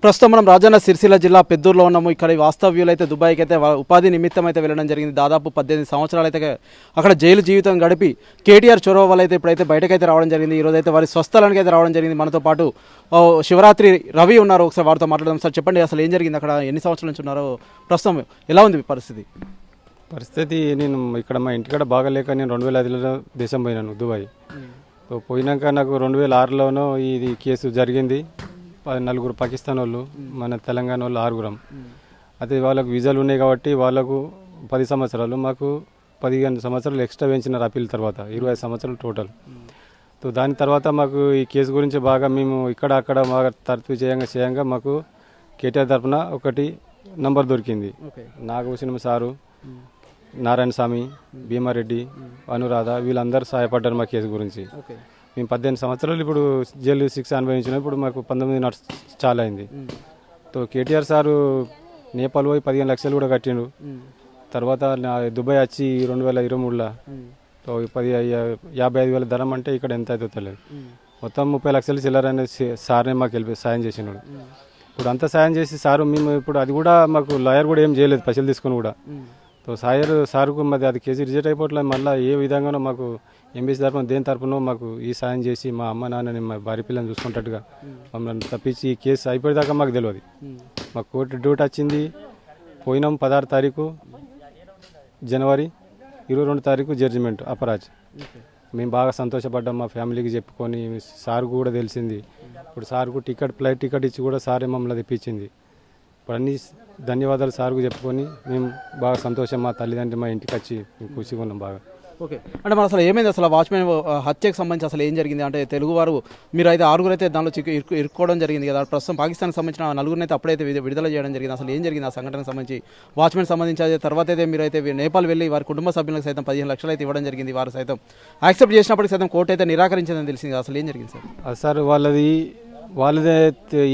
ప్రస్తుతం మనం రాజన్న సిరిసిల్ల జిల్లా పెద్దూరులో ఉన్నాము. ఇక్కడ వాస్తవ్యులు అయితే దుబాయ్కి అయితే ఉపాధి నిమిత్తం అయితే వెళ్ళడం జరిగింది. దాదాపు 18 సంవత్సరాలు అయితే అక్కడ జైలు జీవితం గడిపి కేటీఆర్ చొరవ వల్ల అయితే ఇప్పుడైతే బయటకైతే రావడం జరిగింది. ఈరోజు అయితే వారి స్వస్థలానికి అయితే రావడం జరిగింది. మనతో పాటు శివరాత్రి రవి ఉన్నారు. ఒకసారి వారితో మాట్లాడదాం. సార్ చెప్పండి, అసలు ఏం జరిగింది, అక్కడ ఎన్ని సంవత్సరాల నుంచి ఉన్నారో, ప్రస్తుతం ఎలా ఉంది పరిస్థితి? నేను ఇక్కడ మా ఇంటికాడ బాగాలేక నేను 2005లో దేశం పోయినాను దుబాయ్. పోయినాక నాకు 2006లోనో ఇది కేసు జరిగింది. 4 పాకిస్తాన్ వాళ్ళు, మన తెలంగాణ వాళ్ళు 6. అయితే వాళ్ళకు వీసాలు ఉన్నాయి కాబట్టి వాళ్ళకు 10 సంవత్సరాలు, మాకు 15 సంవత్సరాలు ఎక్స్ట్రా పెంచినారు అప్పీల్ తర్వాత, 20 సంవత్సరాలు టోటల్. దాని తర్వాత మాకు ఈ కేసు గురించి బాగా మేము ఇక్కడ అక్కడ బాగా తరఫు చేయంగా మాకు కేటీఆర్ తరఫున ఒకటి నంబర్ దొరికింది. నాగభూషణం సారు, నారాయణ స్వామి, భీమారెడ్డి, అనురాధ వీళ్ళందరూ సహాయపడ్డారు మా కేసు గురించి. మేము 18 సంవత్సరాలు ఇప్పుడు జైలు శిక్ష అనుభవించినాం. ఇప్పుడు మాకు 19 చాలా అయింది. కేటీఆర్ సారు నేపాల్ పోయి 15 లక్షలు కూడా కట్టిండు. తర్వాత దుబాయ్ వచ్చి 2023లో 55,000 ధరం అంటే ఇక్కడ ఎంత అవుతుందో తెలియదు. మొత్తం 30 లక్షలు చిల్లరనే సార్నే మాకు వెళ్ళి సాయం చేసినాడు. ఇప్పుడు అంతా సాయం చేసి సారు మేము ఇప్పుడు అది కూడా మాకు లాయర్ కూడా ఏం చేయలేదు, పైసలు తీసుకుని కూడా. సార్కు మరి అది కేసు రిజెక్ట్ అయిపోవట్లేదు. మళ్ళీ ఏ విధంగానో మాకు ఎంబీసీ తరఫున దేని తరఫునో మాకు ఈ సాయం చేసి మా అమ్మ నాన్నని మా భార్య పిల్లల్ని చూసుకున్నట్టుగా మమ్మల్ని తప్పించి ఈ కేసు అయిపోయేదాకా మాకు తెలియదు. మాకు కోర్టు డ్యూటీ వచ్చింది, పోయినాం 16 తారీఖు జనవరి, 22 తారీఖు జడ్జిమెంట్ అపరాజ్. మేము బాగా సంతోషపడ్డాం, మా ఫ్యామిలీకి చెప్పుకొని. సార్కు కూడా తెలిసింది. ఇప్పుడు సార్కు ఫ్లైట్ టికెట్ ఇచ్చి కూడా సారే మమ్మల్ని తెప్పించింది. ఇప్పుడు అన్ని ధన్యవాదాలు సార్కు చెప్పుకొని మేము బాగా సంతోషం, మా తల్లిదండ్రులు మా ఇంటికి వచ్చి ఖుషిగా ఉన్నాం బాగా. ఓకే, అంటే మరి అసలు ఏమైంది, అసలు వాచ్మెన్ హత్యకు సంబంధించి అసలు ఏం జరిగింది? అంటే తెలుగువారు మీరు అయితే 6 అయితే దానిలో ఇరుక్కోవడం జరిగింది కదా. ప్రస్తుతం పాకిస్తాన్కి సంబంధించిన 4 అయితే అప్పుడైతే విడుదల చేయడం జరిగింది. అసలు ఏం జరిగింది ఆ సంఘటనకు సంబంధించి? వాచ్మెన్ సంబంధించి అయితే తర్వాత అయితే మీరు అయితే నేపాల్ వెళ్ళి వారి కుటుంబ సభ్యులకు సైతం 15 లక్షలు అయితే ఇవ్వడం జరిగింది. వారు సైతం యాక్సెప్ట్ చేసినప్పటికీ సైతం కోర్టు అయితే నిరాకరించిందని తెలిసింది. అసలు ఏం జరిగింది సార్? సార్ వాళ్ళదే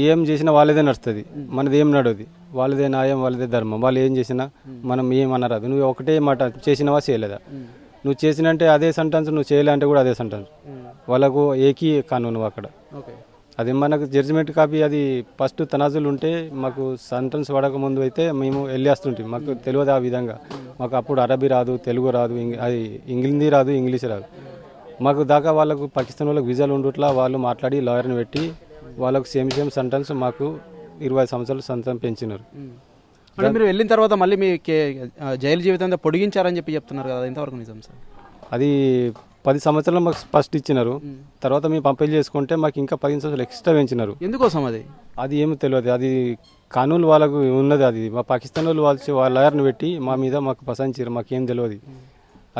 ఏం చేసినా వాళ్ళదే నడుస్తుంది, మనది ఏం నడవది. వాళ్ళదే న్యాయం, వాళ్ళదే ధర్మం. వాళ్ళు ఏం చేసినా మనం ఏమనరాదు. నువ్వు ఒకటే మాట చేసినవా చేయలేదా, నువ్వు చేసినంటే అదే సెంటెన్స్, నువ్వు చేయలే అంటే కూడా అదే సెంటెన్స్. వాళ్ళకు ఏకీ కానూను అక్కడ. అది మనకు జడ్జిమెంట్ కాపీ, అది ఫస్ట్ తనాజులు ఉంటే మాకు సెంటెన్స్ పడక ముందు అయితే మేము వెళ్ళేస్తుంటాం. మాకు తెలియదు ఆ విధంగా. మాకు అప్పుడు అరబీ రాదు, తెలుగు రాదు, అది హిందీ రాదు, ఇంగ్లీష్ రాదు. మాకు దాకా వాళ్ళకు పాకిస్తాన్ వాళ్ళకి వీసాలు ఉండట్లా. వాళ్ళు మాట్లాడి లాయర్ని పెట్టి వాళ్ళకు సేమ్ సెంటెన్స్ మాకు 20 సంవత్సరాలు సెంటెన్స్ పెంచినారు. అంటే మీరు వెళ్ళిన తర్వాత మళ్ళీ మీ జైలు జీవితం పొడిగించారని చెప్తున్నారు కదా, ఎంతవరకు నిజం సార్? అది 10 సంవత్సరాలు మాకు ఫస్ట్ ఇచ్చినారు. తర్వాత మేము పంపిణీ చేసుకుంటే మాకు ఇంకా 15 సంవత్సరాలు ఎక్స్ట్రా పెంచినారు. ఎందుకోసం? అది ఏమో తెలియదు. అది కానూలు వాళ్ళకు ఉన్నది. అది మా పాకిస్తాన్ వాళ్ళు వాళ్ళ లాయర్ని పెట్టి మా మీద మాకు పసంచారు. మాకేం తెలియదు.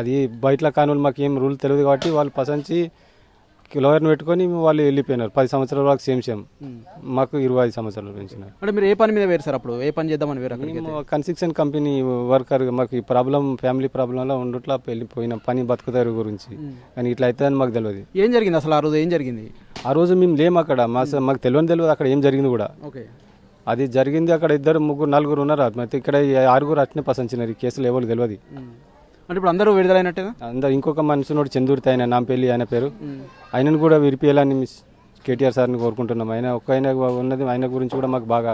అది బయట కానూలు మాకేం రూల్ తెలియదు కాబట్టి వాళ్ళు పసంచి లాయర్ని పెట్టుకొని వాళ్ళు వెళ్ళిపోయినారు. 10 సంవత్సరాల వరకు సేమ్ మాకు 25 సంవత్సరాలు పెంచినారు. అంటే మీరు ఏ పని మీద వేరు సార్? అప్పుడు ఏ పని చేద్దామని వేరు? Construction company worker. మాకు ఈ ప్రాబ్లం, ఫ్యామిలీ ప్రాబ్లంలో ఉండట్లా వెళ్ళిపోయిన పని బతుకుతారు గురించి. కానీ ఇట్లా అవుతుందని మాకు తెలియదు. ఏం జరిగింది అసలు ఆ రోజు? ఏం జరిగింది ఆ రోజు? మేము లేము అక్కడ. మాకు తెలియదు అక్కడ ఏం జరిగింది కూడా. అది జరిగింది అక్కడ 2, 3, 4 ఉన్నారు. అయితే ఇక్కడ 6 అట్నే పసంచినారు. ఈ కేసులు ఎవరు తెలియదు. అంటే ఇప్పుడు అందరూ విడుదలైనట్టే? అందరు. ఇంకొక మనిషినోడు చందూర్తి, ఆయన నాంపల్లి ఆయన పేరు, ఆయనను కూడా విరిపియాలని కేటీఆర్ సార్ని కోరుకుంటున్నాం. ఆయన ఉన్నది, ఆయన గురించి కూడా మాకు బాగా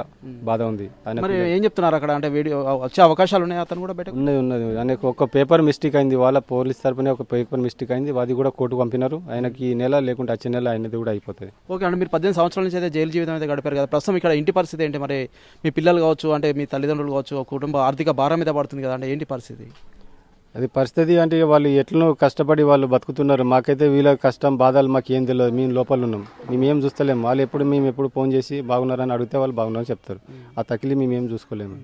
బాధ ఉంది. మరి ఏం చెప్తున్నారు అక్కడ? అంటే వీడియో వచ్చే అవకాశాలు ఉన్నాయి అతను కూడా బయట? ఉన్నది. ఆయనకు ఒక పేపర్ మిస్టేక్ అయింది, వాళ్ళ పోలీస్ తరపునే ఒక పేపర్ మిస్టేక్ అయింది. అది కూడా కోర్టుకు పంపినారు. ఆయనకి ఈ నెల లేకుంటే వచ్చే నెల ఆయనది కూడా అయిపోతుంది. ఓకే, అంటే మీరు 18 సంవత్సరాల నుంచి అయితే జైలు జీవితం అయితే గడిపారు కదా. ప్రస్తుతం ఇక్కడ ఇంటి పరిస్థితి ఏంటి? మరి మీ పిల్లలు కావచ్చు, అంటే మీ తల్లిదండ్రులు కావచ్చు, కుటుంబ ఆర్థిక భారం మీద పడుతుంది కదా, అంటే ఏంటి పరిస్థితి? అది పరిస్థితి అంటే వాళ్ళు ఎట్లనో కష్టపడి వాళ్ళు బతుకుతున్నారు. మాకైతే వీళ్ళ కష్టం బాధలు మాకు ఏం తెలియదు. మేము లోపల ఉన్నాం, మేమేం చూస్తలేము. వాళ్ళు మేము ఎప్పుడు ఫోన్ చేసి బాగున్నారని అడిగితే వాళ్ళు బాగున్నారని చెప్తారు. ఆ తకిలి మేమేం చూసుకోలేము.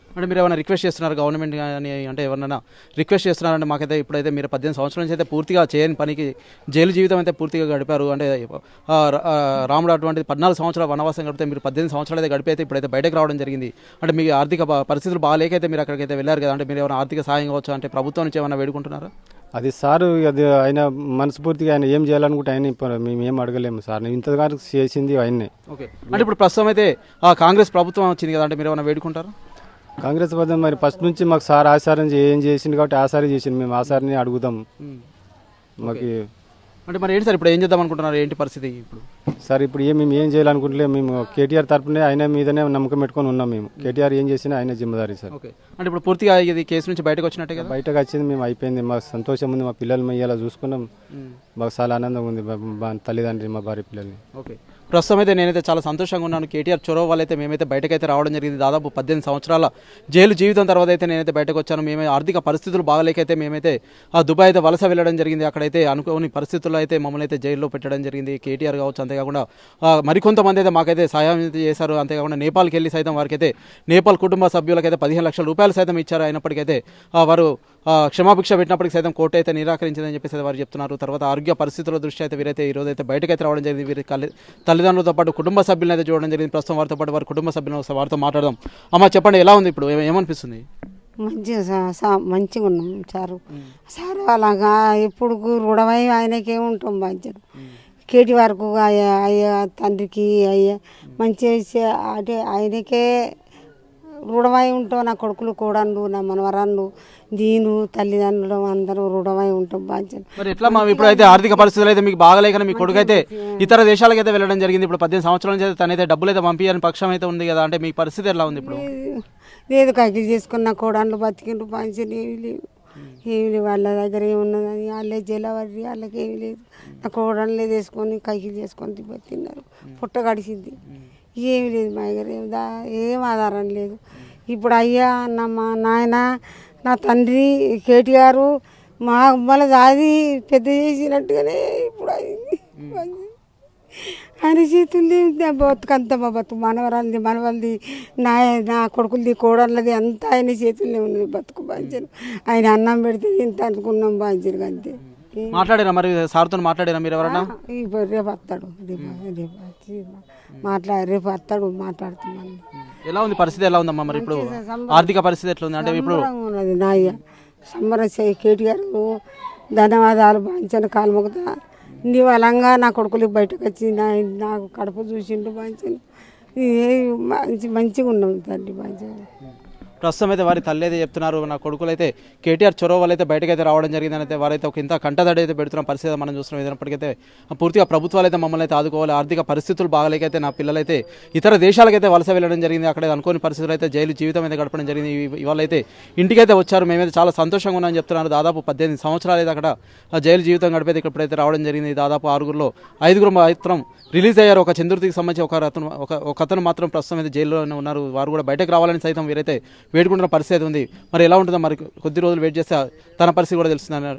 అంటే మీరు ఏమైనా రిక్వెస్ట్ చేస్తున్నారు గవర్నమెంట్ కానీ? అంటే ఎవరైనా రిక్వెస్ట్ చేస్తున్నారంటే మాకైతే ఇప్పుడైతే మీరు 18 సంవత్సరాల నుంచి అయితే పూర్తిగా చేయని పనికి జైలు జీవితం అయితే పూర్తిగా గడిపారు. అంటే రాముడు అటువంటి 14 సంవత్సరాల వనవాసం గడిపితే మీరు 18 సంవత్సరాలు అయితే గడిపి అయితే ఇప్పుడైతే బయటకు రావడం జరిగింది. అంటే మీ ఆర్థిక పరిస్థితులు బాగాలేకైతే మీరు అక్కడికైతే వెళ్ళారు కదా. అంటే మీరు ఏమైనా ఆర్థిక సాయం కావచ్చు, అంటే ప్రభుత్వం నుంచి ఏమైనా వేడుకుంటున్నారా? అది సారు, అది ఆయన మనస్ఫూర్తిగా ఆయన ఏం చేయాలనుకుంటే ఆయన మేము ఏం అడగలేము సార్. ఇంతగా చేసింది ఆయన్నే. ఓకే, అంటే ఇప్పుడు ప్రస్తుతం అయితే కాంగ్రెస్ ప్రభుత్వం వచ్చింది కదా, అంటే మీరు ఏమైనా వేడుకుంటారా? కాంగ్రెస్ పదం మరి ఫస్ట్ నుంచి మాకు సార్ ఆసారం ఏం చేసింది కాబట్టి ఆసారి చేసింది. మేము ఆసారిని అడుగుతాం. మాకు అంటే మరి ఏంటి సార్ ఇప్పుడు ఏం చేద్దాం అనుకుంటున్నారు, ఏంటి పరిస్థితి ఇప్పుడు? సార్ ఇప్పుడు మేము ఏం చేయాలనుకుంటలే, మేము కేటీఆర్ తరపునే ఆయన మీదనే నమ్మకం పెట్టుకొని ఉన్నాం. మేము కేటీఆర్ ఏం చేసినా ఆయన జిమ్మదారి సార్. ఓకే, అంటే ఇప్పుడు పూర్తిగా ఇది కేసు నుంచి బయటకు వచ్చినట్టే కదా? బయటకు వచ్చింది, మేము అయిపోయింది, మాకు సంతోషం ఉంది, మా పిల్లలు ఇలా చూసుకున్నాం, మాకు చాలా ఆనందంగా ఉంది, మా తల్లిదండ్రి మా భార్య పిల్లల్ని. ఓకే, ప్రస్తుతం అయితే నేనైతే చాలా సంతోషంగా ఉన్నాను. కేటీఆర్ చొరవ వల్ల అయితే మేమైతే బయటకైతే రావడం జరిగింది. దాదాపు 18 సంవత్సరాల జైలు జీవితం తర్వాత అయితే నేనైతే బయటకు వచ్చాను. మేమే ఆర్థిక పరిస్థితులు బాగలేకైతే మేమైతే ఆ దుబాయ్ అయితే వలస వెళ్ళడం జరిగింది. అక్కడైతే అనుకోని పరిస్థితుల్లో అయితే మమ్మల్ని అయితే జైల్లో పెట్టడం జరిగింది. కేటీఆర్ కావచ్చు, అంతేకాకుండా మరికొంతమంది అయితే మాకైతే సహాయం చేశారు. అంతేకాకుండా నేపాల్కి వెళ్ళి సైతం వారికైతే నేపాల్ కుటుంబ సభ్యులకైతే 15 లక్షల రూపాయలు సైతం ఇచ్చారు. అయినప్పటికైతే వారు క్షమాభిక్ష పెట్టినప్పటికీ సైతం కోర్టు అయితే నిరాకరించిందని చెప్పేసి వారు చెప్తున్నారు. తర్వాత ఆరోగ్య పరిస్థితుల దృష్ట్యా అయితే వీరైతే ఈ రోజు అయితే బయటకైతే రావడం జరిగింది. వీరి తల్లిదండ్రులతో పాటు కుటుంబ సభ్యులను అయితే చూడడం జరిగింది. ప్రస్తుతం వారితో పాటు వారి కుటుంబ సభ్యులను వారితో మాట్లాడదాం. అమ్మ చెప్పండి, ఎలా ఉంది ఇప్పుడు, ఏమనిపిస్తుంది? మంచిగా ఉన్నాం సారు. సారు అలాగా ఎప్పుడు రుణమై ఆయనకేముంటాం మంచిగా. కేటీ వరకు అయ్యా తండ్రికి అయ్యా మంచిగా అంటే ఆయనకే రుణమై ఉంటాం. నా కొడుకులు కూడండు, నా మనవరాళ్ళు, దీను తల్లిదండ్రులు అందరూ రుణమై ఉంటాం బాధ్యత. మరి ఎట్లా మా ఇప్పుడు అయితే ఆర్థిక పరిస్థితులు అయితే మీకు బాగలేకనే మీ కొడుకు అయితే ఇతర దేశాలకైతే వెళ్ళడం జరిగింది. ఇప్పుడు 18 సంవత్సరాల నుంచి అయితే తనైతే డబ్బులు అయితే పంపించాలని పక్షం అయితే ఉంది కదా, అంటే మీ పరిస్థితి ఎలా ఉంది ఇప్పుడు? లేదు కైకిలు చేసుకున్న కోడళ్ళు బతికిండ్రు, పంచులు ఏమి లేవు, ఏమి లేవు. వాళ్ళ దగ్గర ఏమున్నదని వాళ్ళే జలవరి, వాళ్ళకి ఏమి లేదు. నా కోడళ్ళే తీసుకొని కైకిలు చేసుకొని తిన్నారు, పుట్ట గడిచింది, ఏమి లేదు మా దగ్గర ఏం ఆధారం లేదు. ఇప్పుడు అయ్యా అన్న మా నాయన నా తండ్రి కేటీఆర్ మా అమ్మల జాతి పెద్ద చేసినట్టుగానే ఇప్పుడు అయింది. ఆయన చేతుల్ని బతుకంతా మా బతుకు మనవరాలది మనవలది నా కొడుకులది కోడళ్ళది అంతా ఆయన చేతుల్నే ఉన్నది బతుకు బాధ్యను. ఆయన అన్నం పెడితే ఇంత అనుకున్నాం బాధ్యను అంతే. మాట్లాడారా మరి సార్తో మాట్లాడారా మీరు ఎవరన్నా? రేపు వస్తాడు, రేపు వస్తాడు మాట్లాడుతున్నాను. ఎలా ఉంది పరిస్థితి, ఎలా ఉందమ్మా మరి ఇప్పుడు ఆర్థిక పరిస్థితి ఎట్లా ఉంది? అంటే ఇప్పుడు ఉన్నది నాయ్య సంబరం కేటీఆర్ ధన్యవాదాలు బాంచను కాలుమొగతా నీ వలంగా నా కొడుకులు బయటకు వచ్చి నాకు కడుపు చూసిండు బాంచను. మంచిగా ఉన్నాం తండ్రి బాంచను. ప్రస్తుతం అయితే వారి తల్లి అయితే చెప్తున్నారు, నా కొడుకులు అయితే కేటీఆర్ చొరవ వల్ల అయితే బయటకైతే రావడం జరిగిందని అయితే వారైతే ఒక ఇంత కంటదడి అయితే పెడుతున్న పరిస్థితి మనం చూస్తున్నాం. ఏదైనప్పటికైతే పూర్తిగా ప్రభుత్వాలు అయితే మమ్మల్ని అయితే ఆదుకోవాలి. ఆర్థిక పరిస్థితులు బాగలేకైతే నా పిల్లలైతే ఇతర దేశాలకైతే వలస వెళ్ళడం జరిగింది. అక్కడ అనుకోని పరిస్థితులు అయితే జైలు జీవితం అయితే గడపడం జరిగింది. ఇవాళ అయితే ఇంటికైతే వచ్చారు. మేమైతే చాలా సంతోషంగా ఉన్నామని చెప్తున్నారు. దాదాపు 18 సంవత్సరాలు అయితే అక్కడ జైలు జీవితం గడిపేది ఇప్పుడైతే రావడం జరిగింది. దాదాపు 6గురిలో 5గురు మాత్రం రిలీజ్ అయ్యారు. ఒక చంద్రుతికి సంబంధించి ఒక అతను మాత్రం ప్రస్తుతం అయితే జైల్లోనే ఉన్నారు. వారు కూడా బయటకు రావాలని సైతం వీరైతే వేడుకుంటున్న పరిస్థితి ఉంది. మరి ఎలా ఉంటుందో మరి కొద్ది రోజులు వెయిట్ చేస్తే తన పరిస్థితి కూడా తెలుస్తుంది.